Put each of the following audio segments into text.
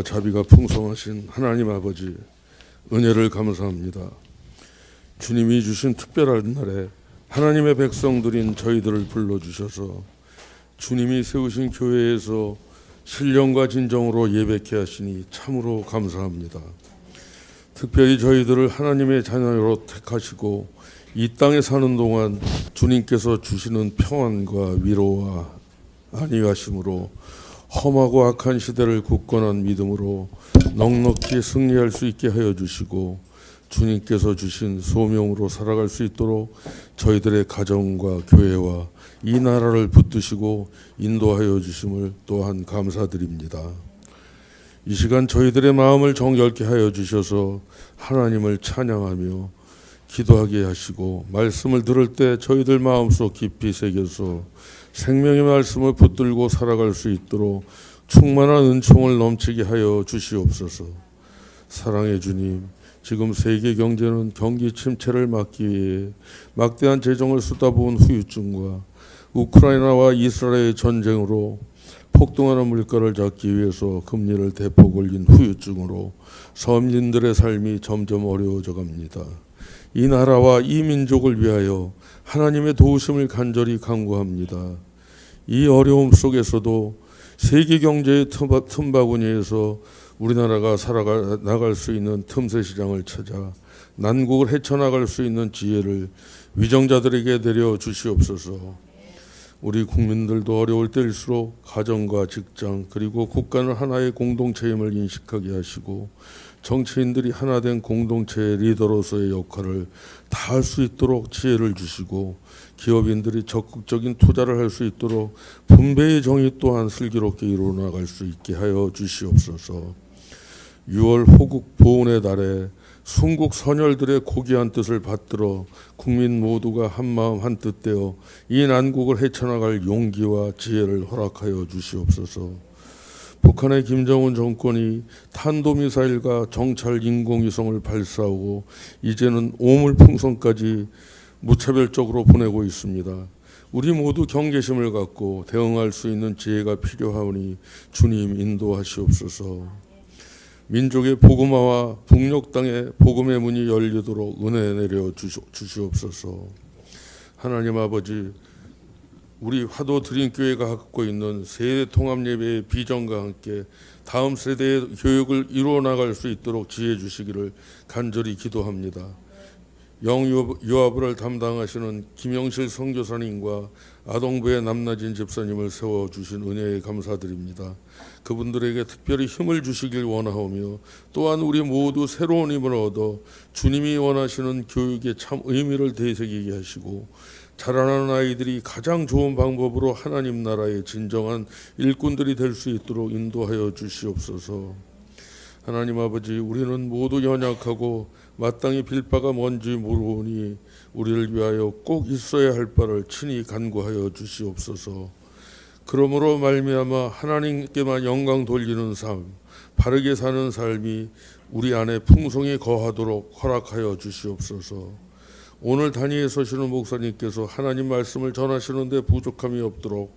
자비가 풍성하신 하나님 아버지, 은혜를 감사합니다. 주님이 주신 특별한 날에 하나님의 백성들인 저희들을 불러주셔서 주님이 세우신 교회에서 신령과 진정으로 예배케 하시니 참으로 감사합니다. 특별히 저희들을 하나님의 자녀로 택하시고 이 땅에 사는 동안 주님께서 주시는 평안과 위로와 안위하심으로 험하고 악한 시대를 굳건한 믿음으로 넉넉히 승리할 수 있게 하여 주시고 주님께서 주신 소명으로 살아갈 수 있도록 저희들의 가정과 교회와 이 나라를 붙드시고 인도하여 주심을 또한 감사드립니다. 이 시간 저희들의 마음을 정결케 하여 주셔서 하나님을 찬양하며 기도하게 하시고 말씀을 들을 때 저희들 마음속 깊이 새겨서 생명의 말씀을 붙들고 살아갈 수 있도록 충만한 은총을 넘치게 하여 주시옵소서. 사랑의 주님, 지금 세계 경제는 경기 침체를 막기 위해 막대한 재정을 쏟아부은 후유증과 우크라이나와 이스라엘의 전쟁으로 폭등하는 물가를 잡기 위해서 금리를 대폭 올린 후유증으로 서민들의 삶이 점점 어려워져 갑니다. 이 나라와 이 민족을 위하여 하나님의 도우심을 간절히 간구합니다. 이 어려움 속에서도 세계 경제의 틈바구니에서 우리나라가 살아나갈 수 있는 틈새 시장을 찾아 난국을 헤쳐나갈 수 있는 지혜를 위정자들에게 내려 주시옵소서. 우리 국민들도 어려울 때일수록 가정과 직장 그리고 국가는 하나의 공동체임을 인식하게 하시고 정치인들이 하나된 공동체의 리더로서의 역할을 다할 수 있도록 지혜를 주시고 기업인들이 적극적인 투자를 할 수 있도록 분배의 정의 또한 슬기롭게 이루어나갈 수 있게 하여 주시옵소서. 6월 호국 보훈의 달에 순국 선열들의 고귀한 뜻을 받들어 국민 모두가 한마음 한뜻 되어 이 난국을 헤쳐나갈 용기와 지혜를 허락하여 주시옵소서. 북한의 김정은 정권이 탄도미사일과 정찰 인공위성을 발사하고 이제는 오물풍선까지 무차별적으로 보내고 있습니다. 우리 모두 경계심을 갖고 대응할 수 있는 지혜가 필요하오니 주님 인도하시옵소서. 민족의 복음화와 북녘 땅에 복음의 문이 열리도록 은혜 내려 주시옵소서. 하나님 아버지, 우리 화도 드림교회가 갖고 있는 세대 통합 예배의 비전과 함께 다음 세대의 교육을 이루어 나갈 수 있도록 지혜 주시기를 간절히 기도합니다. 영유아부를 담당하시는 김영실 선교사님과 아동부의 남나진 집사님을 세워주신 은혜에 감사드립니다. 그분들에게 특별히 힘을 주시길 원하오며 또한 우리 모두 새로운 힘을 얻어 주님이 원하시는 교육에 참 의미를 되새기게 하시고 자라나는 아이들이 가장 좋은 방법으로 하나님 나라의 진정한 일꾼들이 될 수 있도록 인도하여 주시옵소서. 하나님 아버지, 우리는 모두 연약하고 마땅히 빌 바가 뭔지 모르오니 우리를 위하여 꼭 있어야 할 바를 친히 간구하여 주시옵소서. 그러므로 말미암아 하나님께만 영광 돌리는 삶, 바르게 사는 삶이 우리 안에 풍성히 거하도록 허락하여 주시옵소서. 오늘 단위에 서시는 목사님께서 하나님 말씀을 전하시는데 부족함이 없도록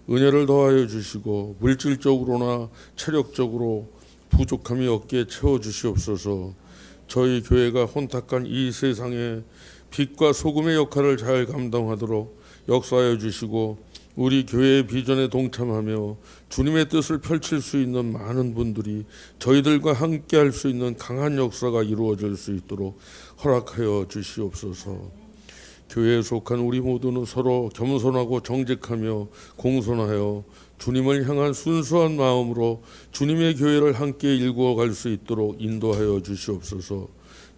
은혜를 더하여 주시고 물질적으로나 체력적으로 부족함이 없게 채워주시옵소서. 저희 교회가 혼탁한 이 세상에 빛과 소금의 역할을 잘 감당하도록 역사하여 주시고 우리 교회의 비전에 동참하며 주님의 뜻을 펼칠 수 있는 많은 분들이 저희들과 함께 할 수 있는 강한 역사가 이루어질 수 있도록 허락하여 주시옵소서. 교회에 속한 우리 모두는 서로 겸손하고 정직하며 공손하여 주님을 향한 순수한 마음으로 주님의 교회를 함께 일구어갈 수 있도록 인도하여 주시옵소서.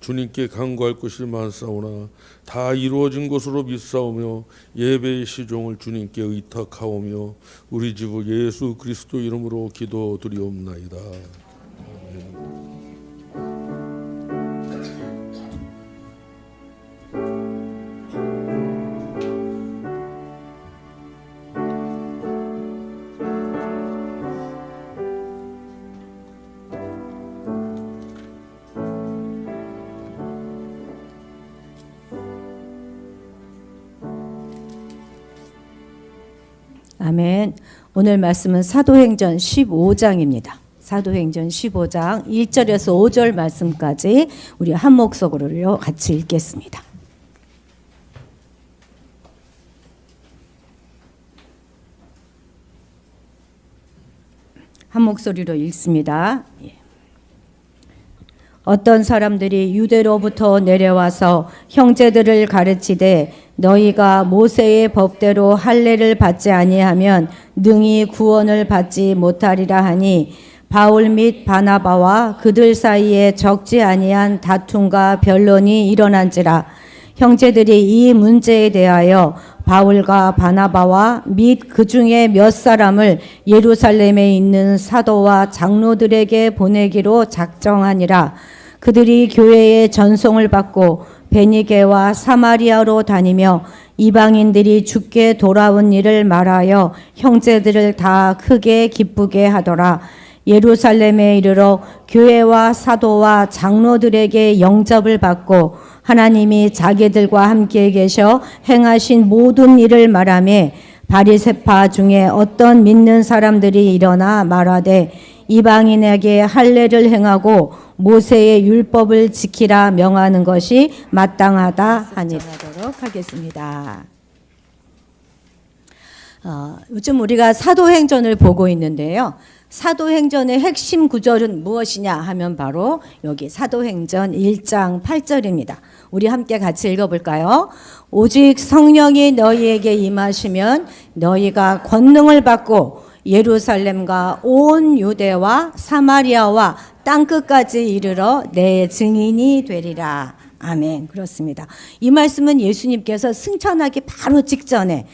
주님께 간구할 것이 많사오나 다 이루어진 것으로 믿사오며 예배의 시종을 주님께 의탁하오며 우리 주 예수 그리스도 이름으로 기도드리옵나이다. 아멘. 아멘. 오늘 말씀은 사도행전 15장입니다. 사도행전 15장 1절에서 5절 말씀까지 우리 한 목소리로 같이 읽겠습니다. 한 목소리로 읽습니다. 어떤 사람들이 유대로부터 내려와서 형제들을 가르치되 너희가 모세의 법대로 할례를 받지 아니하면 능히 구원을 받지 못하리라 하니 바울 및 바나바와 그들 사이에 적지 아니한 다툼과 변론이 일어난지라. 형제들이 이 문제에 대하여 바울과 바나바와 및 그 중에 몇 사람을 예루살렘에 있는 사도와 장로들에게 보내기로 작정하니라. 그들이 교회의 전송을 받고 베니게와 사마리아로 다니며 이방인들이 죽게 돌아온 일을 말하여 형제들을 다 크게 기쁘게 하더라. 예루살렘에 이르러 교회와 사도와 장로들에게 영접을 받고 하나님이 자기들과 함께 계셔 행하신 모든 일을 말하며 바리새파 중에 어떤 믿는 사람들이 일어나 말하되 이방인에게 할례를 행하고 모세의 율법을 지키라 명하는 것이 마땅하다 하니 하도록 하겠습니다. 요즘 우리가 사도행전을 보고 있는데요. 사도행전의 핵심 구절은 무엇이냐 하면 바로 여기 사도행전 1장 8절입니다. 우리 함께 같이 읽어볼까요? 오직 성령이 너희에게 임하시면 너희가 권능을 받고 예루살렘과 온 유대와 사마리아와 땅끝까지 이르러 내 증인이 되리라. 아멘. 그렇습니다. 이 말씀은 예수님께서 승천하기 바로 직전에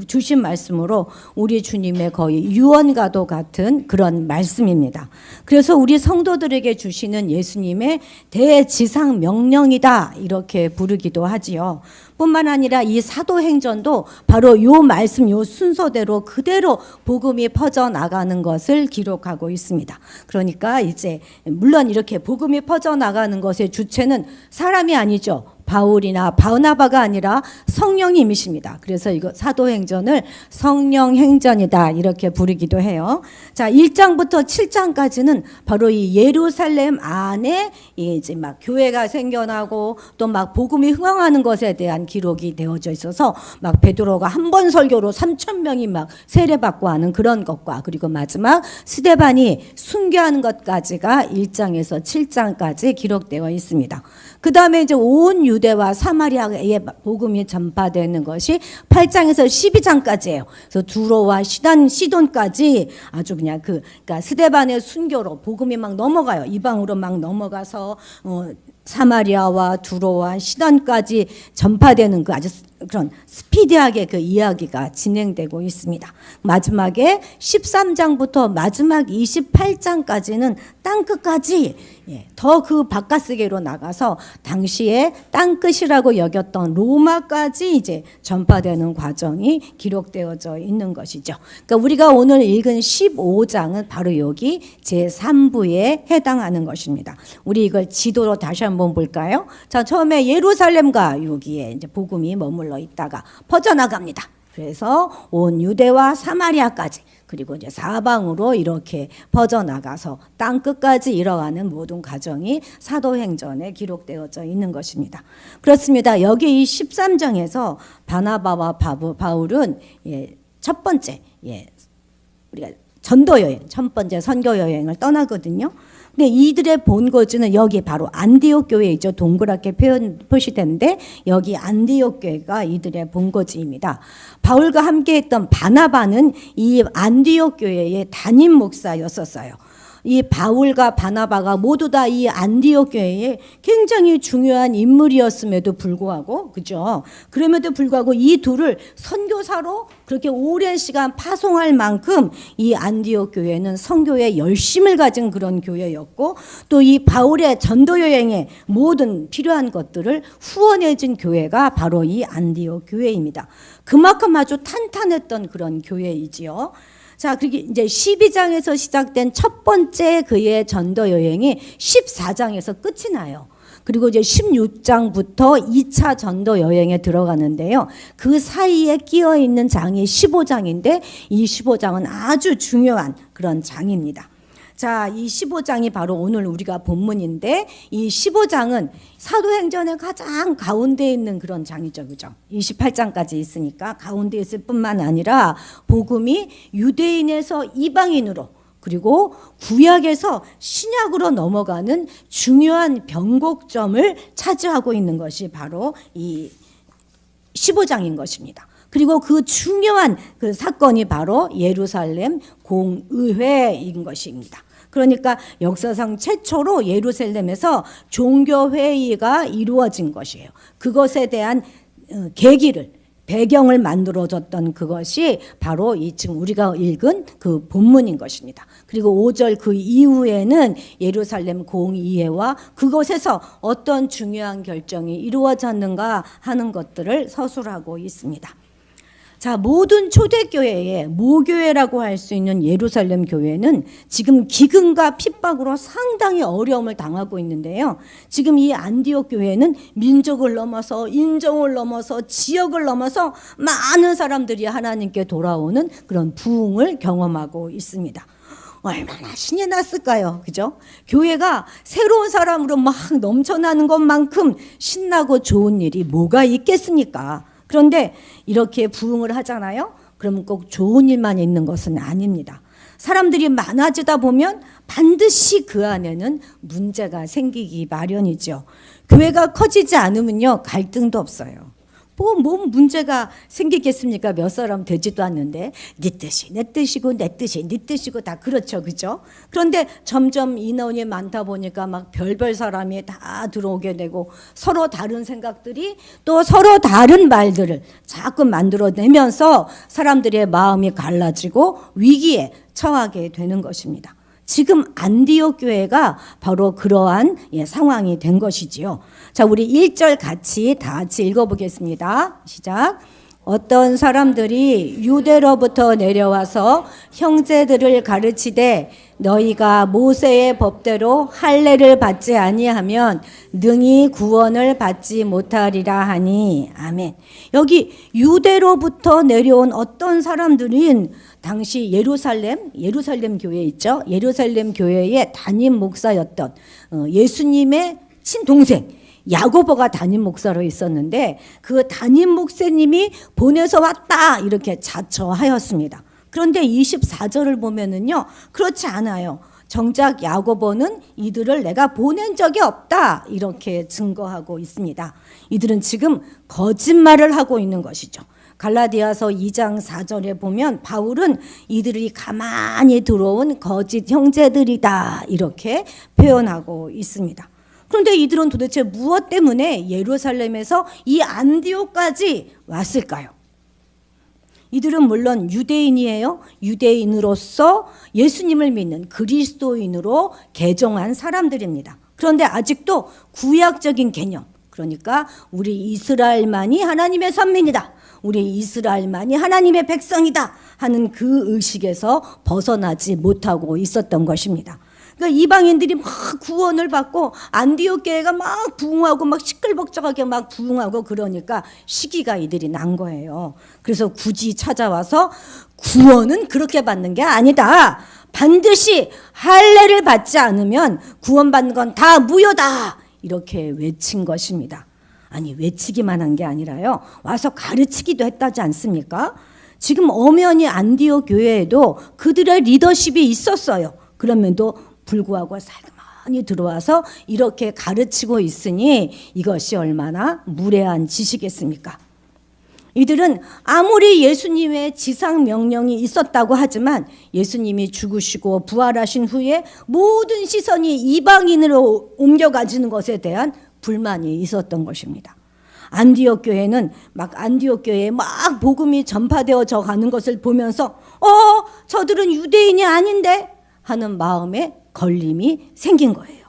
주신 말씀으로 우리 주님의 거의 유언과도 같은 그런 말씀입니다. 그래서 우리 성도들에게 주시는 예수님의 대지상 명령이다 이렇게 부르기도 하지요. 뿐만 아니라 이 사도행전도 바로 요 말씀 요 순서대로 그대로 복음이 퍼져나가는 것을 기록하고 있습니다. 그러니까 이제 물론 이렇게 복음이 퍼져나가는 것의 주체는 사람이 아니죠. 바울이나 바나바가 아니라 성령님이십니다. 그래서 이거 사도행전을 성령행전이다 이렇게 부르기도 해요. 자, 1장부터 7장까지는 바로 이 예루살렘 안에 이제 막 교회가 생겨나고 또 막 복음이 흥황하는 것에 대한 기록이 되어져 있어서 막 베드로가 한 번 설교로 3,000명이 막 세례받고 하는 그런 것과 그리고 마지막 스데반이 순교하는 것까지가 1장에서 7장까지 기록되어 있습니다. 그 다음에 이제 온 유대와 사마리아의 복음이 전파되는 것이 8장에서 12장까지예요. 그래서 두로와 시돈까지 아주 그냥 그러니까 스데반의 순교로 복음이 막 넘어가요. 이방으로 막 넘어가서 사마리아와 두로와 시돈까지 전파되는 그 아주 그런 스피디하게 그 이야기가 진행되고 있습니다. 마지막에 13장부터 마지막 28장까지는 땅끝까지 더 그 바깥세계로 나가서 당시에 땅끝이라고 여겼던 로마까지 이제 전파되는 과정이 기록되어져 있는 것이죠. 그러니까 우리가 오늘 읽은 15장은 바로 여기 제3부에 해당하는 것입니다. 우리 이걸 지도로 다시 한번 볼까요? 자, 처음에 예루살렘과 여기에 이제 복음이 머물러 있다가 퍼져나갑니다. 그래서 온 유대와 사마리아까지 그리고 이제 사방으로 이렇게 퍼져나가서 땅끝까지 이뤄가는 모든 과정이 사도행전에 기록되어져 있는 것입니다. 그렇습니다. 여기 이 13장에서 바나바와 바울은 첫 번째 우리가 전도 여행, 첫 번째 선교 여행을 떠나거든요. 근데 이들의 본거지는 여기 바로 안디옥 교회이죠. 동그랗게 표시되는데 여기 안디옥 교회가 이들의 본거지입니다. 바울과 함께했던 바나바는 이 안디옥 교회의 담임 목사였었어요. 이 바울과 바나바가 모두 다 이 안디옥 교회에 굉장히 중요한 인물이었음에도 불구하고, 그죠? 그럼에도 불구하고 이 둘을 선교사로 그렇게 오랜 시간 파송할 만큼 이 안디옥 교회는 선교에 열심을 가진 그런 교회였고, 또 이 바울의 전도 여행에 모든 필요한 것들을 후원해준 교회가 바로 이 안디옥 교회입니다. 그만큼 아주 탄탄했던 그런 교회이지요. 자, 그리고 이제 12장에서 시작된 첫 번째 그의 전도 여행이 14장에서 끝이 나요. 그리고 이제 16장부터 2차 전도 여행에 들어가는데요. 그 사이에 끼어 있는 장이 15장인데 이 15장은 아주 중요한 그런 장입니다. 자, 이 15장이 바로 오늘 우리가 본문인데 이 15장은 사도행전의 가장 가운데에 있는 그런 장이죠. 그죠? 28장까지 있으니까 가운데 있을 뿐만 아니라 복음이 유대인에서 이방인으로 그리고 구약에서 신약으로 넘어가는 중요한 변곡점을 차지하고 있는 것이 바로 이 15장인 것입니다. 그리고 그 중요한 그 사건이 바로 예루살렘 공의회인 것입니다. 그러니까 역사상 최초로 예루살렘에서 종교회의가 이루어진 것이에요. 그것에 대한 계기를 배경을 만들어줬던 그것이 바로 이 지금 우리가 읽은 그 본문인 것입니다. 그리고 5절 그 이후에는 예루살렘 공의회와 그것에서 어떤 중요한 결정이 이루어졌는가 하는 것들을 서술하고 있습니다. 자, 모든 초대교회의 모교회라고 할 수 있는 예루살렘 교회는 지금 기근과 핍박으로 상당히 어려움을 당하고 있는데요. 지금 이 안디옥 교회는 민족을 넘어서 인종을 넘어서 지역을 넘어서 많은 사람들이 하나님께 돌아오는 그런 부흥을 경험하고 있습니다. 얼마나 신이 났을까요? 그죠? 교회가 새로운 사람으로 막 넘쳐나는 것만큼 신나고 좋은 일이 뭐가 있겠습니까? 그런데 이렇게 부흥을 하잖아요. 그러면 꼭 좋은 일만 있는 것은 아닙니다. 사람들이 많아지다 보면 반드시 그 안에는 문제가 생기기 마련이죠. 교회가 커지지 않으면요, 갈등도 없어요. 뭐 문제가 생기겠습니까? 몇 사람 되지도 않는데 네 뜻이 내 뜻이고 내 뜻이 네 뜻이고 다 그렇죠, 그죠? 그런데 점점 인원이 많다 보니까 막 별별 사람이 다 들어오게 되고 서로 다른 생각들이 또 서로 다른 말들을 자꾸 만들어내면서 사람들의 마음이 갈라지고 위기에 처하게 되는 것입니다. 지금 안디옥 교회가 바로 그러한 상황이 된 것이지요. 자, 우리 1절 같이 다 같이 읽어보겠습니다. 시작. 어떤 사람들이 유대로부터 내려와서 형제들을 가르치되 너희가 모세의 법대로 할례를 받지 아니하면 능히 구원을 받지 못하리라 하니. 아멘. 여기 유대로부터 내려온 어떤 사람들은 당시 예루살렘 교회 있죠. 예루살렘 교회의 담임 목사였던 예수님의 친동생 야고보가 담임 목사로 있었는데 그 담임 목사님이 보내서 왔다 이렇게 자처하였습니다. 그런데 24절을 보면은요, 그렇지 않아요. 정작 야고보는 이들을 내가 보낸 적이 없다 이렇게 증거하고 있습니다. 이들은 지금 거짓말을 하고 있는 것이죠. 갈라디아서 2장 4절에 보면 바울은 이들이 가만히 들어온 거짓 형제들이다 이렇게 표현하고 있습니다. 그런데 이들은 도대체 무엇 때문에 예루살렘에서 이 안디옥까지 왔을까요? 이들은 물론 유대인이에요. 유대인으로서 예수님을 믿는 그리스도인으로 개종한 사람들입니다. 그런데 아직도 구약적인 개념, 그러니까 우리 이스라엘만이 하나님의 선민이다, 우리 이스라엘만이 하나님의 백성이다 하는 그 의식에서 벗어나지 못하고 있었던 것입니다. 그러니까 이방인들이 막 구원을 받고 안디옥 교회가 막 부흥하고 막 시끌벅적하게 막 부흥하고 그러니까 시기가 이들이 난 거예요. 그래서 굳이 찾아와서 구원은 그렇게 받는 게 아니다. 반드시 할례를 받지 않으면 구원받는 건 다 무효다. 이렇게 외친 것입니다. 아니, 외치기만 한 게 아니라요, 와서 가르치기도 했다지 않습니까? 지금 엄연히 안디옥 교회에도 그들의 리더십이 있었어요. 그럼에도 불구하고 살그머니 들어와서 이렇게 가르치고 있으니 이것이 얼마나 무례한 짓이겠습니까? 이들은 아무리 예수님의 지상 명령이 있었다고 하지만 예수님이 죽으시고 부활하신 후에 모든 시선이 이방인으로 옮겨가지는 것에 대한 불만이 있었던 것입니다. 안디옥 교회는 안디옥 교회에 막 복음이 전파되어져 가는 것을 보면서 저들은 유대인이 아닌데 하는 마음에 걸림이 생긴 거예요.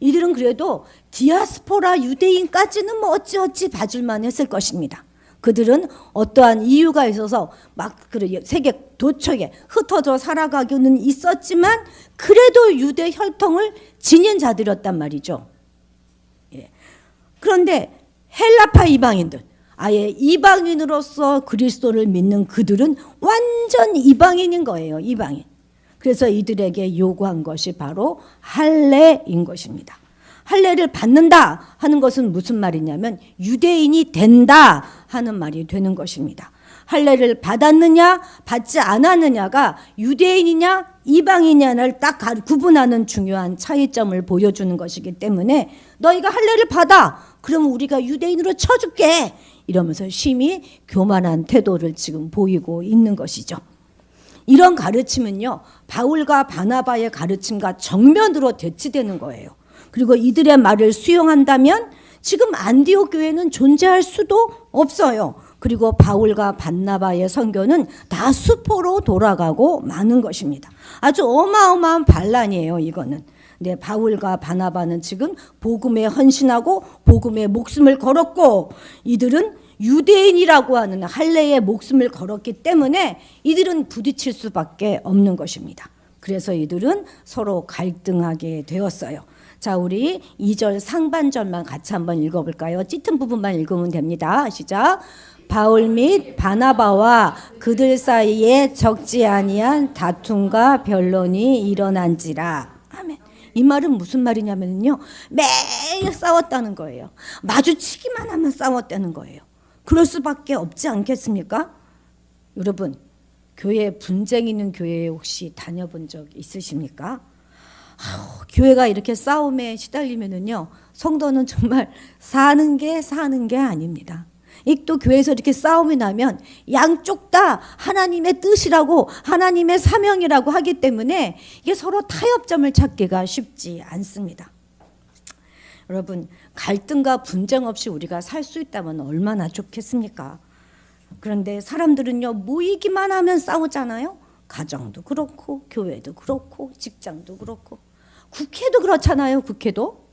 이들은 그래도 디아스포라 유대인까지는 뭐 어찌어찌 봐줄만 했을 것입니다. 그들은 어떠한 이유가 있어서 세계 도처에 흩어져 살아가고는 있었지만 그래도 유대 혈통을 지닌 자들이었단 말이죠. 그런데 헬라파 이방인들, 아예 이방인으로서 그리스도를 믿는 그들은 완전 이방인인 거예요. 이방인. 그래서 이들에게 요구한 것이 바로 할례인 것입니다. 할례를 받는다 하는 것은 무슨 말이냐면 유대인이 된다 하는 말이 되는 것입니다. 할례를 받았느냐 받지 않았느냐가 유대인이냐 이방인이냐를 딱 구분하는 중요한 차이점을 보여주는 것이기 때문에 너희가 할례를 받아 그럼 우리가 유대인으로 쳐줄게 이러면서 심히 교만한 태도를 지금 보이고 있는 것이죠. 이런 가르침은요 바울과 바나바의 가르침과 정면으로 대치되는 거예요. 그리고 이들의 말을 수용한다면 지금 안디옥 교회는 존재할 수도 없어요. 그리고 바울과 바나바의 선교는 다 수포로 돌아가고 마는 것입니다. 아주 어마어마한 반란이에요, 이거는. 네, 바울과 바나바는 지금 복음에 헌신하고 복음에 목숨을 걸었고 이들은 유대인이라고 하는 할례에 목숨을 걸었기 때문에 이들은 부딪힐 수밖에 없는 것입니다. 그래서 이들은 서로 갈등하게 되었어요. 자, 우리 2절 상반절만 같이 한번 읽어볼까요? 짙은 부분만 읽으면 됩니다. 시작. 바울 및 바나바와 그들 사이에 적지 아니한 다툼과 변론이 일어난지라. 아멘. 이 말은 무슨 말이냐면요. 매일 싸웠다는 거예요. 마주치기만 하면 싸웠다는 거예요. 그럴 수밖에 없지 않겠습니까? 여러분, 교회 분쟁 있는 교회에 혹시 다녀본 적 있으십니까? 교회가 이렇게 싸움에 시달리면은요, 성도는 정말 사는 게 아닙니다. 또 교회에서 이렇게 싸움이 나면 양쪽 다 하나님의 뜻이라고 하나님의 사명이라고 하기 때문에 이게 서로 타협점을 찾기가 쉽지 않습니다. 여러분, 갈등과 분쟁 없이 우리가 살 수 있다면 얼마나 좋겠습니까? 그런데 사람들은요, 모이기만 하면 싸우잖아요. 가정도 그렇고 교회도 그렇고 직장도 그렇고 국회도 그렇잖아요. 국회도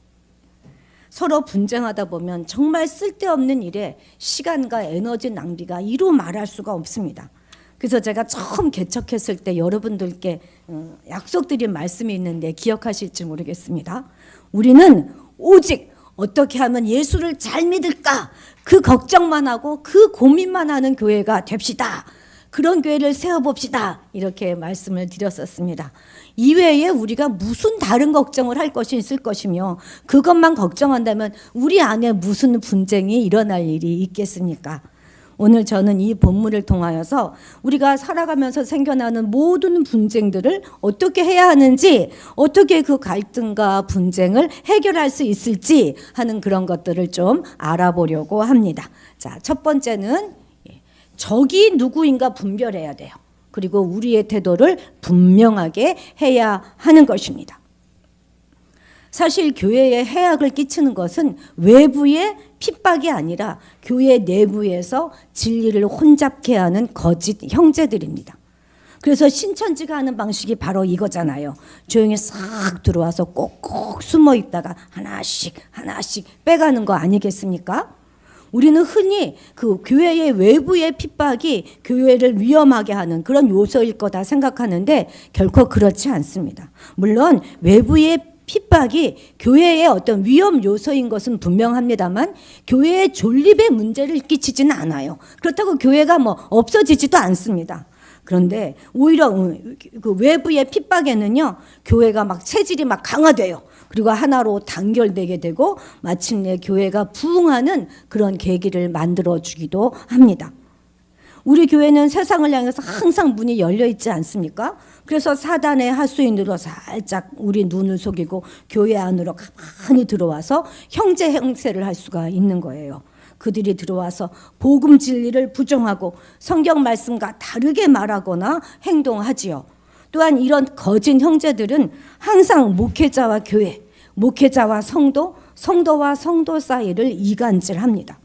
서로 분쟁하다 보면 정말 쓸데없는 일에 시간과 에너지 낭비가 이루 말할 수가 없습니다. 그래서 제가 처음 개척했을 때 여러분들께 약속드린 말씀이 있는데 기억하실지 모르겠습니다. 우리는 오직 어떻게 하면 예수를 잘 믿을까 그 걱정만 하고 그 고민만 하는 교회가 됩시다. 그런 교회를 세워봅시다. 이렇게 말씀을 드렸었습니다. 이외에 우리가 무슨 다른 걱정을 할 것이 있을 것이며 그것만 걱정한다면 우리 안에 무슨 분쟁이 일어날 일이 있겠습니까? 오늘 저는 이 본문을 통하여서 우리가 살아가면서 생겨나는 모든 분쟁들을 어떻게 해야 하는지, 어떻게 그 갈등과 분쟁을 해결할 수 있을지 하는 그런 것들을 좀 알아보려고 합니다. 자, 첫 번째는 적이 누구인가 분별해야 돼요. 그리고 우리의 태도를 분명하게 해야 하는 것입니다. 사실 교회에 해악을 끼치는 것은 외부의 핍박이 아니라 교회 내부에서 진리를 혼잡케 하는 거짓 형제들입니다. 그래서 신천지가 하는 방식이 바로 이거잖아요. 조용히 싹 들어와서 꼭꼭 숨어 있다가 하나씩 빼가는 거 아니겠습니까? 우리는 흔히 그 교회의 외부의 핍박이 교회를 위험하게 하는 그런 요소일 거다 생각하는데 결코 그렇지 않습니다. 물론 외부의 핍박이 교회의 어떤 위험 요소인 것은 분명합니다만 교회의 존립에 문제를 끼치지는 않아요. 그렇다고 교회가 뭐 없어지지도 않습니다. 그런데 오히려 그 외부의 핍박에는요, 교회가 막 체질이 막 강화돼요. 그리고 하나로 단결되게 되고 마침내 교회가 부흥하는 그런 계기를 만들어주기도 합니다. 우리 교회는 세상을 향해서 항상 문이 열려 있지 않습니까? 그래서 사단의 하수인으로 살짝 우리 눈을 속이고 교회 안으로 가만히 들어와서 형제 행세를 할 수가 있는 거예요. 그들이 들어와서 복음 진리를 부정하고 성경 말씀과 다르게 말하거나 행동하지요. 또한 이런 거짓 형제들은 항상 목회자와 교회, 목회자와 성도, 성도와 성도 사이를 이간질합니다.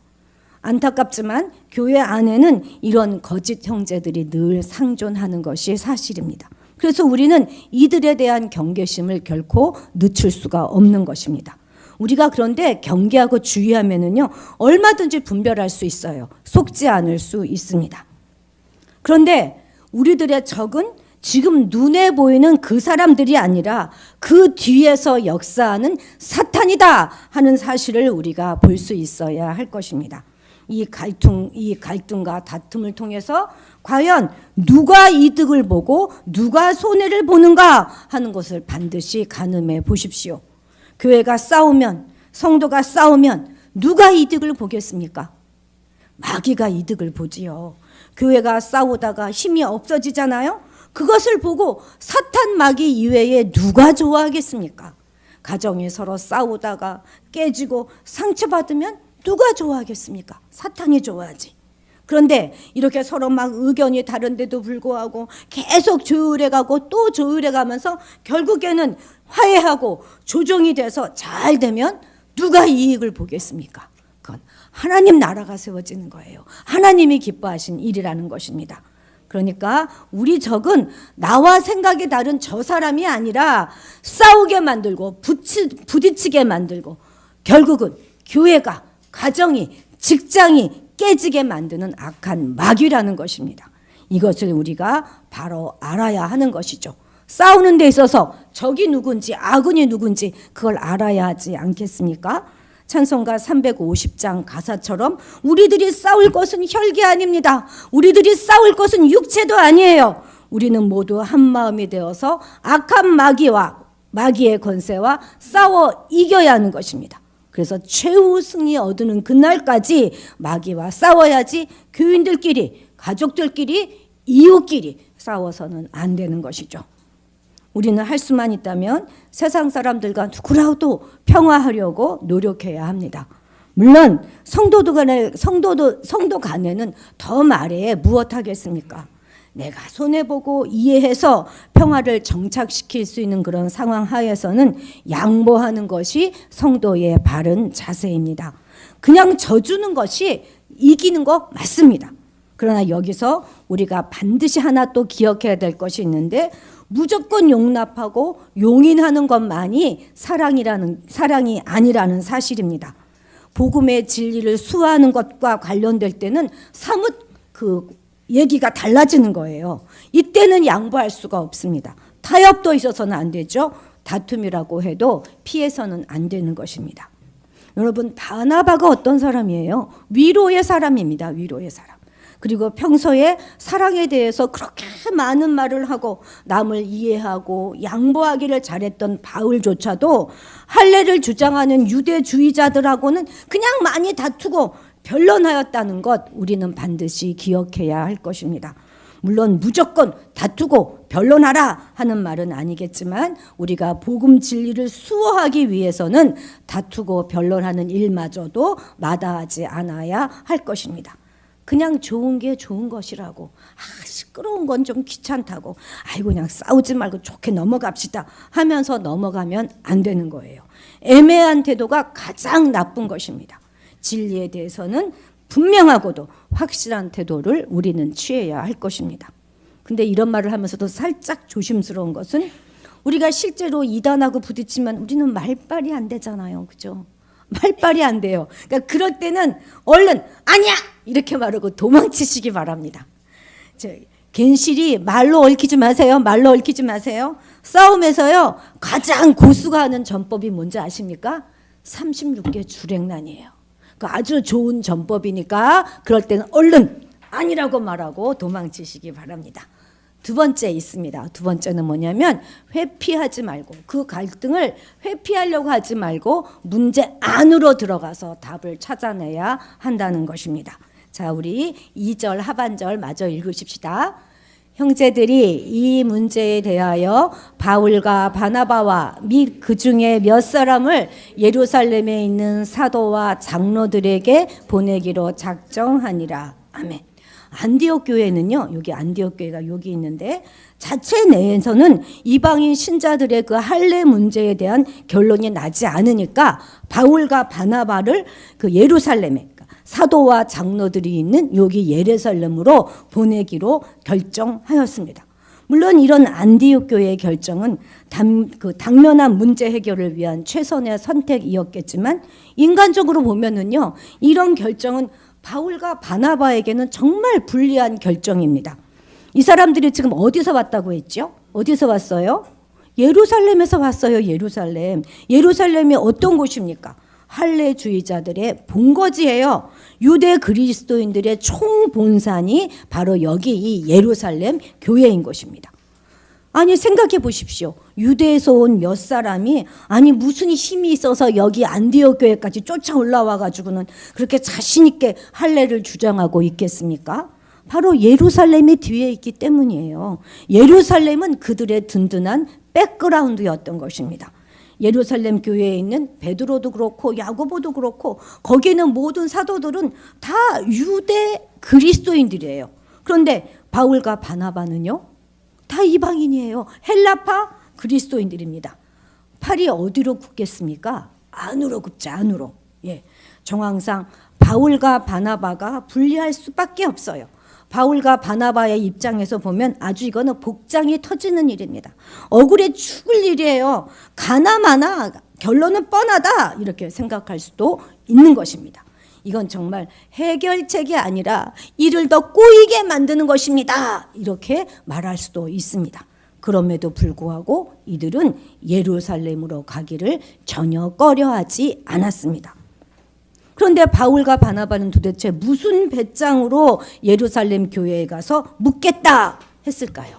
안타깝지만 교회 안에는 이런 거짓 형제들이 늘 상존하는 것이 사실입니다. 그래서 우리는 이들에 대한 경계심을 결코 늦출 수가 없는 것입니다. 우리가 그런데 경계하고 주의하면은요, 얼마든지 분별할 수 있어요. 속지 않을 수 있습니다. 그런데 우리들의 적은 지금 눈에 보이는 그 사람들이 아니라 그 뒤에서 역사하는 사탄이다 하는 사실을 우리가 볼 수 있어야 할 것입니다. 이 갈등과 다툼을 통해서 과연 누가 이득을 보고 누가 손해를 보는가 하는 것을 반드시 가늠해 보십시오. 교회가 싸우면, 성도가 싸우면 누가 이득을 보겠습니까? 마귀가 이득을 보지요. 교회가 싸우다가 힘이 없어지잖아요. 그것을 보고 사탄 마귀 이외에 누가 좋아하겠습니까? 가정이 서로 싸우다가 깨지고 상처받으면 누가 좋아하겠습니까? 사탄이 좋아하지. 그런데 이렇게 서로 막 의견이 다른데도 불구하고 계속 조율해가고 또 조율해가면서 결국에는 화해하고 조정이 돼서 잘 되면 누가 이익을 보겠습니까? 그건 하나님 나라가 세워지는 거예요. 하나님이 기뻐하신 일이라는 것입니다. 그러니까 우리 적은 나와 생각이 다른 저 사람이 아니라 싸우게 만들고 부딪히게 만들고 결국은 교회가, 가정이, 직장이 깨지게 만드는 악한 마귀라는 것입니다. 이것을 우리가 바로 알아야 하는 것이죠. 싸우는 데 있어서 적이 누군지 아군이 누군지 그걸 알아야 하지 않겠습니까? 찬송가 350장 가사처럼 우리들이 싸울 것은 혈기 아닙니다. 우리들이 싸울 것은 육체도 아니에요. 우리는 모두 한 마음이 되어서 악한 마귀의 권세와 싸워 이겨야 하는 것입니다. 그래서 최후 승리 얻는 그날까지 마귀와 싸워야지 교인들끼리, 가족들끼리, 이웃끼리 싸워서는 안 되는 것이죠. 우리는 할 수만 있다면 세상 사람들과 누구라도 평화하려고 노력해야 합니다. 물론 성도 간에는 더 말해 무엇하겠습니까? 내가 손해보고 이해해서 평화를 정착시킬 수 있는 그런 상황 하에서는 양보하는 것이 성도의 바른 자세입니다. 그냥 져주는 것이 이기는 거 맞습니다. 그러나 여기서 우리가 반드시 하나 또 기억해야 될 것이 있는데 무조건 용납하고 용인하는 것만이 사랑이 아니라는 사실입니다. 복음의 진리를 수호하는 것과 관련될 때는 사뭇 그 얘기가 달라지는 거예요. 이때는 양보할 수가 없습니다. 타협도 있어서는 안 되죠. 다툼이라고 해도 피해서는 안 되는 것입니다. 여러분, 바나바가 어떤 사람이에요? 위로의 사람입니다. 위로의 사람. 그리고 평소에 사랑에 대해서 그렇게 많은 말을 하고 남을 이해하고 양보하기를 잘했던 바울조차도 할례를 주장하는 유대주의자들하고는 그냥 많이 다투고 변론하였다는 것 우리는 반드시 기억해야 할 것입니다. 물론 무조건 다투고 변론하라 하는 말은 아니겠지만 우리가 복음 진리를 수호하기 위해서는 다투고 변론하는 일마저도 마다하지 않아야 할 것입니다. 그냥 좋은 게 좋은 것이라고, 시끄러운 건 좀 귀찮다고, 아이고 그냥 싸우지 말고 좋게 넘어갑시다 하면서 넘어가면 안 되는 거예요. 애매한 태도가 가장 나쁜 것입니다. 진리에 대해서는 분명하고도 확실한 태도를 우리는 취해야 할 것입니다. 근데 이런 말을 하면서도 살짝 조심스러운 것은 우리가 실제로 이단하고 부딪히면 우리는 말빨이 안 되잖아요. 그죠? 말빨이 안 돼요. 그러니까 그럴 때는 얼른 아니야! 이렇게 말하고 도망치시기 바랍니다. 갠실이 말로 얽히지 마세요. 말로 얽히지 마세요. 싸움에서요. 가장 고수가 하는 전법이 뭔지 아십니까? 36개 주랭란이에요. 아주 좋은 전법이니까 그럴 때는 얼른 아니라고 말하고 도망치시기 바랍니다. 두 번째 있습니다. 두 번째는 뭐냐면 회피하지 말고 그 갈등을 회피하려고 하지 말고 문제 안으로 들어가서 답을 찾아내야 한다는 것입니다. 자, 우리 2절 하반절 마저 읽으십시다. 형제들이 이 문제에 대하여 바울과 바나바와 및 그 중에 몇 사람을 예루살렘에 있는 사도와 장로들에게 보내기로 작정하니라. 아멘. 안디옥 교회는요, 여기 안디옥 교회가 여기 있는데 자체 내에서는 이방인 신자들의 그 할례 문제에 대한 결론이 나지 않으니까 바울과 바나바를 그 예루살렘에 사도와 장로들이 있는 여기 예루살렘으로 보내기로 결정하였습니다. 물론 이런 안디옥 교회의 결정은 당면한 문제 해결을 위한 최선의 선택이었겠지만 인간적으로 보면은요, 이런 결정은 바울과 바나바에게는 정말 불리한 결정입니다. 이 사람들이 지금 어디서 왔다고 했죠? 어디서 왔어요? 예루살렘에서 왔어요. 예루살렘. 예루살렘이 어떤 곳입니까? 할례주의자들의 본거지예요. 유대 그리스도인들의 총본산이 바로 여기 이 예루살렘 교회인 것입니다. 아니 생각해 보십시오. 유대에서 온 몇 사람이 아니 무슨 힘이 있어서 여기 안디옥 교회까지 쫓아 올라와 가지고는 그렇게 자신 있게 할례를 주장하고 있겠습니까? 바로 예루살렘이 뒤에 있기 때문이에요. 예루살렘은 그들의 든든한 백그라운드였던 것입니다. 예루살렘 교회에 있는 베드로도 그렇고 야고보도 그렇고 거기에는 모든 사도들은 다 유대 그리스도인들이에요. 그런데 바울과 바나바는요? 다 이방인이에요. 헬라파 그리스도인들입니다. 팔이 어디로 굽겠습니까? 안으로 굽죠. 안으로. 예. 정황상 바울과 바나바가 분리할 수밖에 없어요. 바울과 바나바의 입장에서 보면 아주 이거는 복장이 터지는 일입니다. 억울해 죽을 일이에요. 가나마나 결론은 뻔하다 이렇게 생각할 수도 있는 것입니다. 이건 정말 해결책이 아니라 이를 더 꼬이게 만드는 것입니다. 이렇게 말할 수도 있습니다. 그럼에도 불구하고 이들은 예루살렘으로 가기를 전혀 꺼려하지 않았습니다. 그런데 바울과 바나바는 도대체 무슨 배짱으로 예루살렘 교회에 가서 묻겠다 했을까요?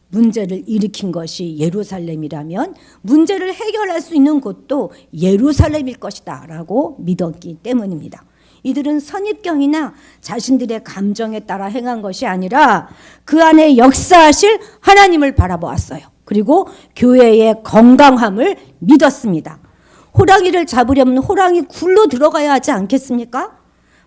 문제를 일으킨 것이 예루살렘이라면 문제를 해결할 수 있는 곳도 예루살렘일 것이다 라고 믿었기 때문입니다. 이들은 선입견이나 자신들의 감정에 따라 행한 것이 아니라 그 안에 역사하실 하나님을 바라보았어요. 그리고 교회의 건강함을 믿었습니다. 호랑이를 잡으려면 호랑이 굴로 들어가야 하지 않겠습니까?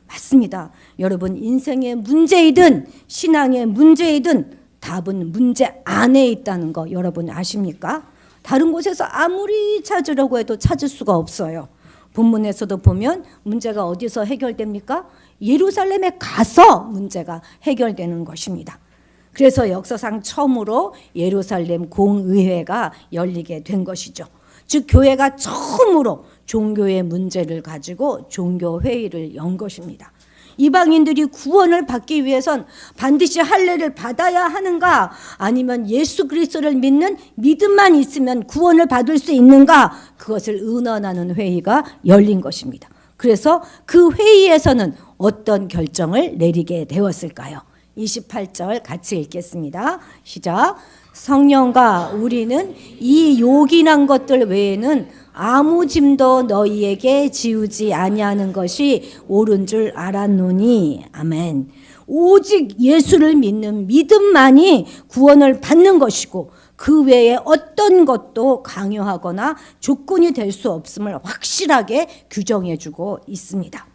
맞습니다. 여러분 인생의 문제이든 신앙의 문제이든 답은 문제 안에 있다는 거 여러분 아십니까? 다른 곳에서 아무리 찾으려고 해도 찾을 수가 없어요. 본문에서도 보면 문제가 어디서 해결됩니까? 예루살렘에 가서 문제가 해결되는 것입니다. 그래서 역사상 처음으로 예루살렘 공의회가 열리게 된 것이죠. 즉 교회가 처음으로 종교의 문제를 가지고 종교회의를 연 것입니다. 이방인들이 구원을 받기 위해선 반드시 할례를 받아야 하는가 아니면 예수 그리스도를 믿는 믿음만 있으면 구원을 받을 수 있는가 그것을 의논하는 회의가 열린 것입니다. 그래서 그 회의에서는 어떤 결정을 내리게 되었을까요? 28절 같이 읽겠습니다. 시작. 성령과 우리는 이 요긴한 것들 외에는 아무 짐도 너희에게 지우지 아니하는 것이 옳은 줄 알았노니. 아멘. 오직 예수를 믿는 믿음만이 구원을 받는 것이고 그 외에 어떤 것도 강요하거나 조건이 될 수 없음을 확실하게 규정해 주고 있습니다.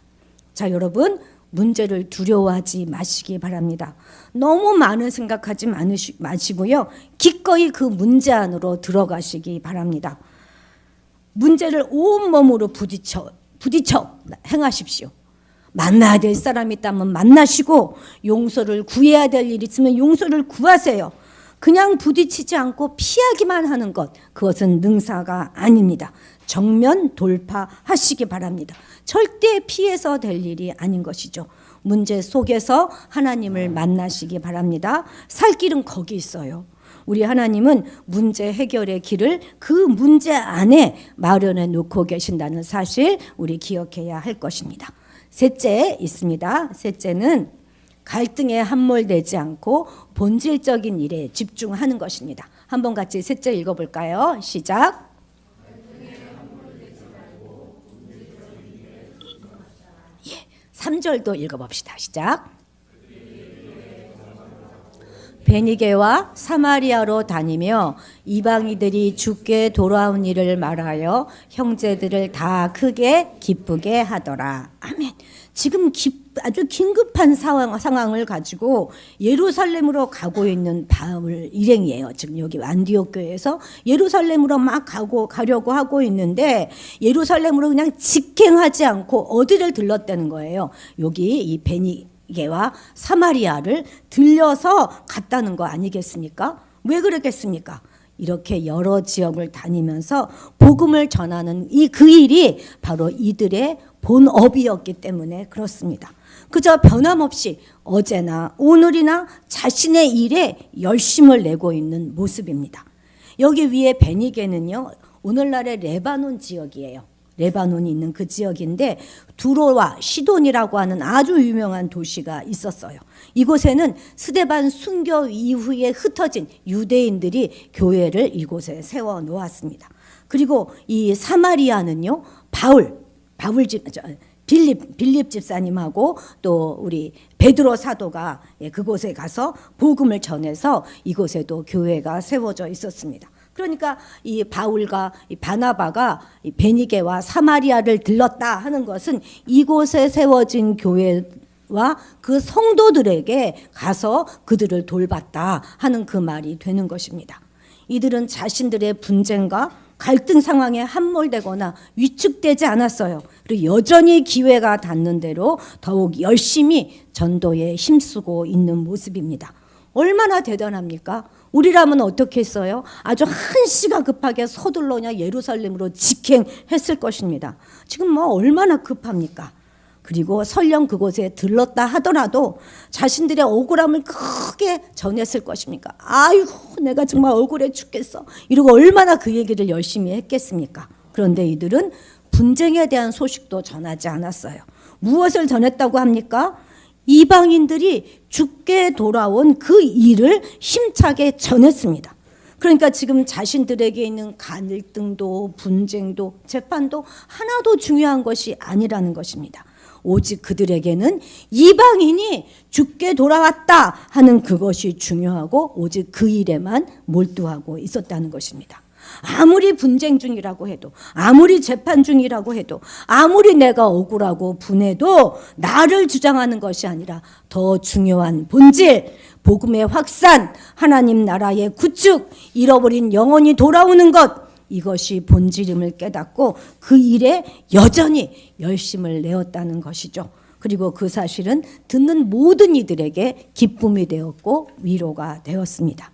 자, 여러분 문제를 두려워하지 마시기 바랍니다. 너무 많은 생각하지 마시고요. 기꺼이 그 문제 안으로 들어가시기 바랍니다. 문제를 온몸으로 부딪혀 행하십시오. 만나야 될 사람이 있다면 만나시고 용서를 구해야 될 일이 있으면 용서를 구하세요. 그냥 부딪히지 않고 피하기만 하는 것, 그것은 능사가 아닙니다. 정면 돌파하시기 바랍니다. 절대 피해서 될 일이 아닌 것이죠. 문제 속에서 하나님을 만나시기 바랍니다. 살 길은 거기 있어요. 우리 하나님은 문제 해결의 길을 그 문제 안에 마련해 놓고 계신다는 사실 우리 기억해야 할 것입니다. 셋째 있습니다. 셋째는 갈등에 함몰되지 않고 본질적인 일에 집중하는 것입니다. 한번 같이 셋째 읽어볼까요? 시작. 3절도 읽어봅시다. 시작. 베니게와 사마리아로 다니며 이방인들이 주께 돌아온 일을 말하여 형제들을 다 크게 기쁘게 하더라. 아멘. 지금 아주 긴급한 상황을 가지고 예루살렘으로 가고 있는 바울 일행이에요. 지금 여기 안디옥 교회에서 예루살렘으로 막 가려고 하고 있는데 예루살렘으로 그냥 직행하지 않고 어디를 들렀다는 거예요. 여기 이 베니게와 사마리아를 들려서 갔다는 거 아니겠습니까? 왜 그랬겠습니까? 이렇게 여러 지역을 다니면서 복음을 전하는 그 일이 바로 이들의 본업이었기 때문에 그렇습니다. 그저 변함없이 어제나 오늘이나 자신의 일에 열심을 내고 있는 모습입니다. 여기 위에 베니게는요, 오늘날의 레바논 지역이에요. 레바논이 있는 그 지역인데 두로와 시돈이라고 하는 아주 유명한 도시가 있었어요. 이곳에는 스데반 순교 이후에 흩어진 유대인들이 교회를 이곳에 세워 놓았습니다. 그리고 이 사마리아는요, 빌립 집사님하고 또 우리 베드로 사도가 그곳에 가서 복음을 전해서 이곳에도 교회가 세워져 있었습니다. 그러니까 이 바울과 이 바나바가 이 베니게와 사마리아를 들렀다 하는 것은 이곳에 세워진 교회와 그 성도들에게 가서 그들을 돌봤다 하는 그 말이 되는 것입니다. 이들은 자신들의 분쟁과 갈등 상황에 함몰되거나 위축되지 않았어요. 그리고 여전히 기회가 닿는 대로 더욱 열심히 전도에 힘쓰고 있는 모습입니다. 얼마나 대단합니까? 우리라면 어떻게 했어요? 아주 한시가 급하게 서둘러 예루살렘으로 직행했을 것입니다. 지금 뭐 얼마나 급합니까? 그리고 설령 그곳에 들렀다 하더라도 자신들의 억울함을 크게 전했을 것입니까? 아이고 내가 정말 억울해 죽겠어. 이러고 얼마나 그 얘기를 열심히 했겠습니까? 그런데 이들은 분쟁에 대한 소식도 전하지 않았어요. 무엇을 전했다고 합니까? 이방인들이 죽게 돌아온 그 일을 힘차게 전했습니다. 그러니까 지금 자신들에게 있는 갈등도 분쟁도 재판도 하나도 중요한 것이 아니라는 것입니다. 오직 그들에게는 이방인이 죽게 돌아왔다 하는 그것이 중요하고 오직 그 일에만 몰두하고 있었다는 것입니다. 아무리 분쟁 중이라고 해도 아무리 재판 중이라고 해도 아무리 내가 억울하고 분해도 나를 주장하는 것이 아니라 더 중요한 본질, 복음의 확산, 하나님 나라의 구축, 잃어버린 영혼이 돌아오는 것, 이것이 본질임을 깨닫고 그 일에 여전히 열심을 내었다는 것이죠. 그리고 그 사실은 듣는 모든 이들에게 기쁨이 되었고 위로가 되었습니다.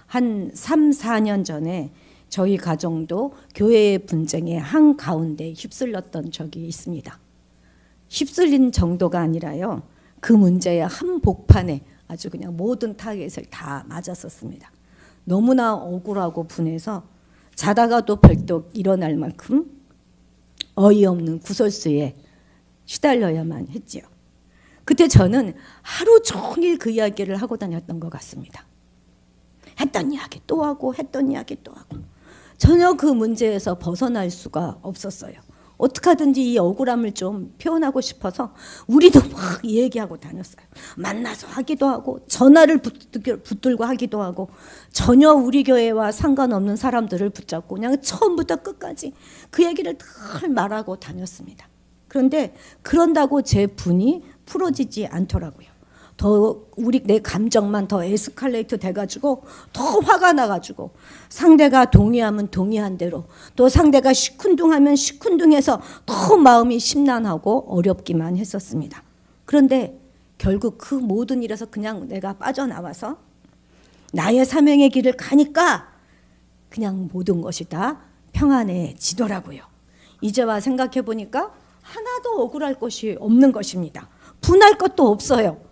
한 3, 4년 전에 저희 가정도 교회의 분쟁의 한가운데 휩쓸렸던 적이 있습니다. 휩쓸린 정도가 아니라요, 그 문제의 한복판에 아주 그냥 모든 타겟을 다 맞았었습니다. 너무나 억울하고 분해서 자다가도 벌떡 일어날 만큼 어이없는 구설수에 시달려야만 했지요. 그때 저는 하루 종일 그 이야기를 하고 다녔던 것 같습니다. 했던 이야기 또 하고 했던 이야기 또 하고 전혀 그 문제에서 벗어날 수가 없었어요. 어떻게 하든지 이 억울함을 좀 표현하고 싶어서 우리도 막 얘기하고 다녔어요. 만나서 하기도 하고 전화를 붙들고 하기도 하고 전혀 우리 교회와 상관없는 사람들을 붙잡고 그냥 처음부터 끝까지 그 얘기를 늘 말하고 다녔습니다. 그런데 그런다고 제 분이 풀어지지 않더라고요. 더 내 감정만 더 에스컬레이트 돼가지고 더 화가 나가지고 상대가 동의하면 동의한 대로 또 상대가 시큰둥하면 시큰둥해서 더 마음이 심란하고 어렵기만 했었습니다. 그런데 결국 그 모든 일에서 그냥 내가 빠져나와서 나의 사명의 길을 가니까 그냥 모든 것이 다 평안해지더라고요. 이제와 생각해 보니까 하나도 억울할 것이 없는 것입니다. 분할 것도 없어요.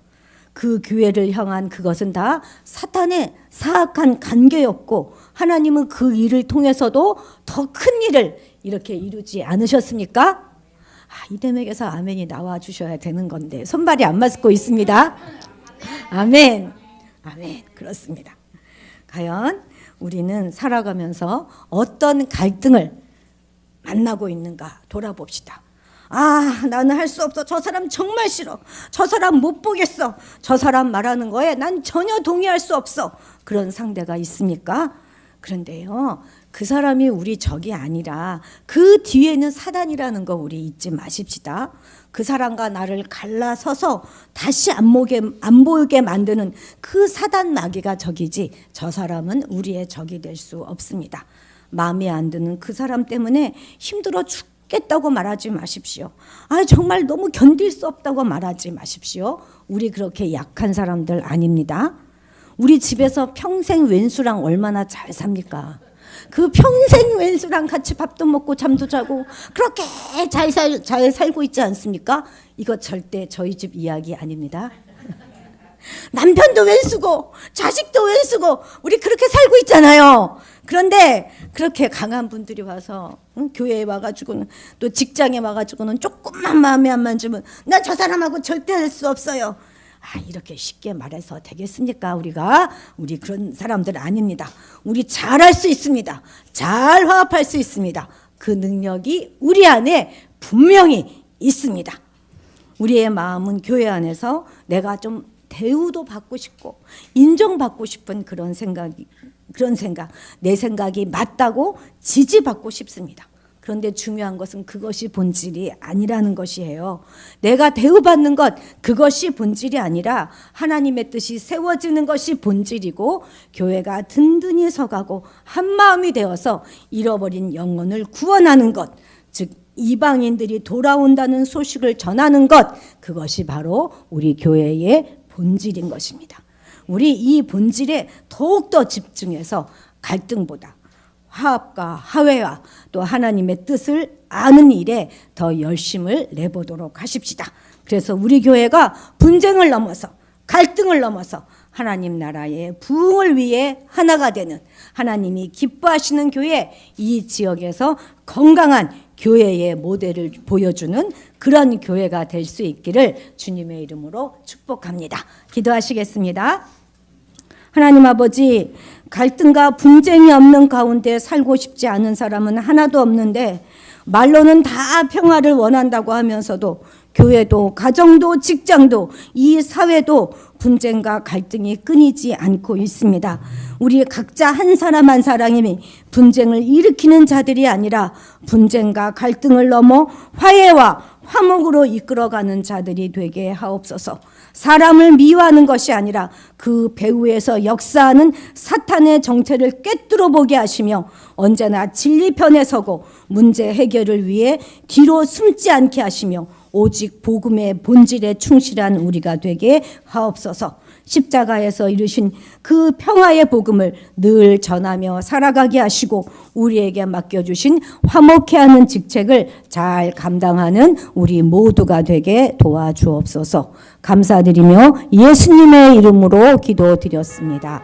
그 교회를 향한 그것은 다 사탄의 사악한 관계였고 하나님은 그 일을 통해서도 더 큰 일을 이렇게 이루지 않으셨습니까? 이 대목에서 아멘이 나와 주셔야 되는 건데 손발이 안 맞고 있습니다. 아멘. 아멘. 그렇습니다. 과연 우리는 살아가면서 어떤 갈등을 만나고 있는가 돌아봅시다. 나는 할 수 없어. 저 사람 정말 싫어. 저 사람 못 보겠어. 저 사람 말하는 거에 난 전혀 동의할 수 없어. 그런 상대가 있습니까? 그런데요, 그 사람이 우리 적이 아니라 그 뒤에는 사단이라는 거 우리 잊지 마십시다. 그 사람과 나를 갈라서서 다시 안 보이게 만드는 그 사단 마귀가 적이지 저 사람은 우리의 적이 될 수 없습니다. 마음에 안 드는 그 사람 때문에 힘들어 죽겠다고 말하지 마십시오. 정말 너무 견딜 수 없다고 말하지 마십시오. 우리 그렇게 약한 사람들 아닙니다. 우리 집에서 평생 왼수랑 얼마나 잘 삽니까? 그 평생 왼수랑 같이 밥도 먹고 잠도 자고 그렇게 잘 살고 있지 않습니까? 이거 절대 저희 집 이야기 아닙니다. 남편도 왼수고 자식도 왼수고 우리 그렇게 살고 있잖아요. 그런데 그렇게 강한 분들이 와서 교회에 와가지고는 또 직장에 와가지고는 조금만 마음에 안 맞으면 나 저 사람하고 절대 할 수 없어요. 이렇게 쉽게 말해서 되겠습니까? 우리 그런 사람들 아닙니다. 우리 잘할 수 있습니다. 잘 화합할 수 있습니다. 그 능력이 우리 안에 분명히 있습니다. 우리의 마음은 교회 안에서 내가 좀 대우도 받고 싶고 인정받고 싶은 그런 생각, 내 생각이 맞다고 지지받고 싶습니다. 그런데 중요한 것은 그것이 본질이 아니라는 것이에요. 내가 대우받는 것, 그것이 본질이 아니라 하나님의 뜻이 세워지는 것이 본질이고 교회가 든든히 서가고 한마음이 되어서 잃어버린 영혼을 구원하는 것, 즉 이방인들이 돌아온다는 소식을 전하는 것, 그것이 바로 우리 교회의 본질인 것입니다. 우리 이 본질에 더욱더 집중해서 갈등보다 화합과 화해와 또 하나님의 뜻을 아는 일에 더 열심을 내보도록 하십시다. 그래서 우리 교회가 분쟁을 넘어서 갈등을 넘어서 하나님 나라의 부흥을 위해 하나가 되는 하나님이 기뻐하시는 교회, 이 지역에서 건강한 교회의 모델을 보여주는 그런 교회가 될 수 있기를 주님의 이름으로 축복합니다. 기도하시겠습니다. 하나님 아버지, 갈등과 분쟁이 없는 가운데 살고 싶지 않은 사람은 하나도 없는데 말로는 다 평화를 원한다고 하면서도 교회도 가정도 직장도 이 사회도 분쟁과 갈등이 끊이지 않고 있습니다. 우리 각자 한 사람 한 사람이 분쟁을 일으키는 자들이 아니라 분쟁과 갈등을 넘어 화해와 화목으로 이끌어가는 자들이 되게 하옵소서. 사람을 미워하는 것이 아니라 그 배후에서 역사하는 사탄의 정체를 꿰뚫어 보게 하시며 언제나 진리 편에 서고 문제 해결을 위해 뒤로 숨지 않게 하시며 오직 복음의 본질에 충실한 우리가 되게 하옵소서. 십자가에서 이루신 그 평화의 복음을 늘 전하며 살아가게 하시고 우리에게 맡겨주신 화목해 하는 직책을 잘 감당하는 우리 모두가 되게 도와주옵소서. 감사드리며 예수님의 이름으로 기도드렸습니다.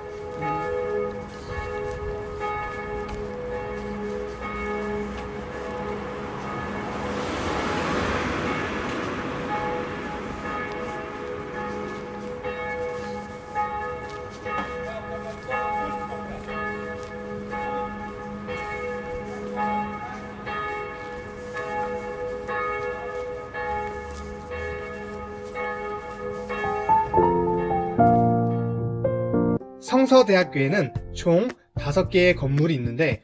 성서대학교에는 총 5개의 건물이 있는데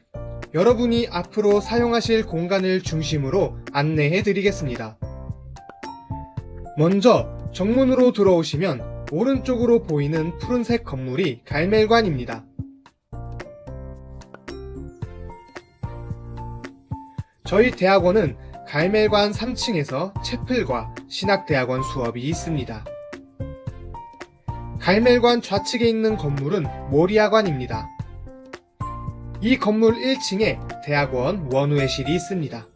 여러분이 앞으로 사용하실 공간을 중심으로 안내해 드리겠습니다. 먼저 정문으로 들어오시면 오른쪽으로 보이는 푸른색 건물이 갈멜관입니다. 저희 대학원은 갈멜관 3층에서 채플과 신학대학원 수업이 있습니다. 갈멜관 좌측에 있는 건물은 모리아관입니다. 이 건물 1층에 대학원 원우회실이 있습니다.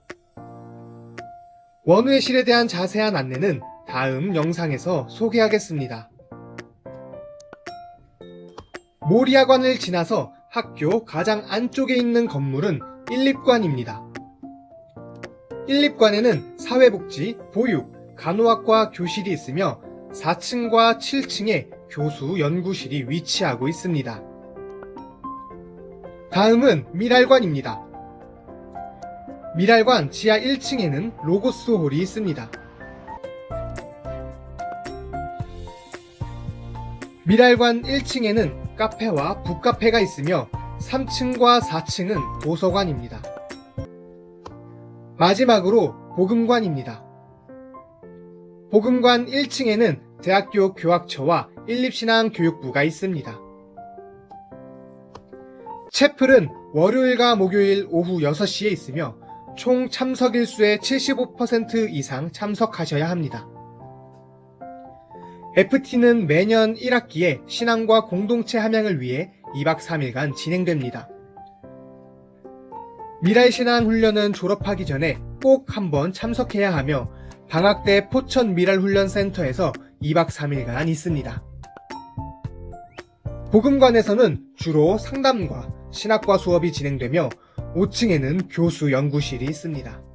원우회실에 대한 자세한 안내는 다음 영상에서 소개하겠습니다. 모리아관을 지나서 학교 가장 안쪽에 있는 건물은 1립관입니다. 1립관에는 사회복지, 보육, 간호학과 교실이 있으며 4층과 7층에 교수 연구실이 위치하고 있습니다. 다음은 미랄관입니다. 미랄관 지하 1층에는 로고스 홀이 있습니다. 미랄관 1층에는 카페와 북카페가 있으며 3층과 4층은 도서관입니다. 마지막으로 복음관입니다. 복음관 1층에는 대학교 교학처와 일립신앙교육부가 있습니다. 채플은 월요일과 목요일 오후 6시에 있으며 총 참석 일수의 75% 이상 참석하셔야 합니다. FT는 매년 1학기에 신앙과 공동체 함양을 위해 2박 3일간 진행됩니다. 미랄신앙 훈련은 졸업하기 전에 꼭 한번 참석해야 하며 방학 때 포천 미랄훈련센터에서 2박 3일간 있습니다. 복음관에서는 주로 상담과 신학과 수업이 진행되며 5층에는 교수 연구실이 있습니다.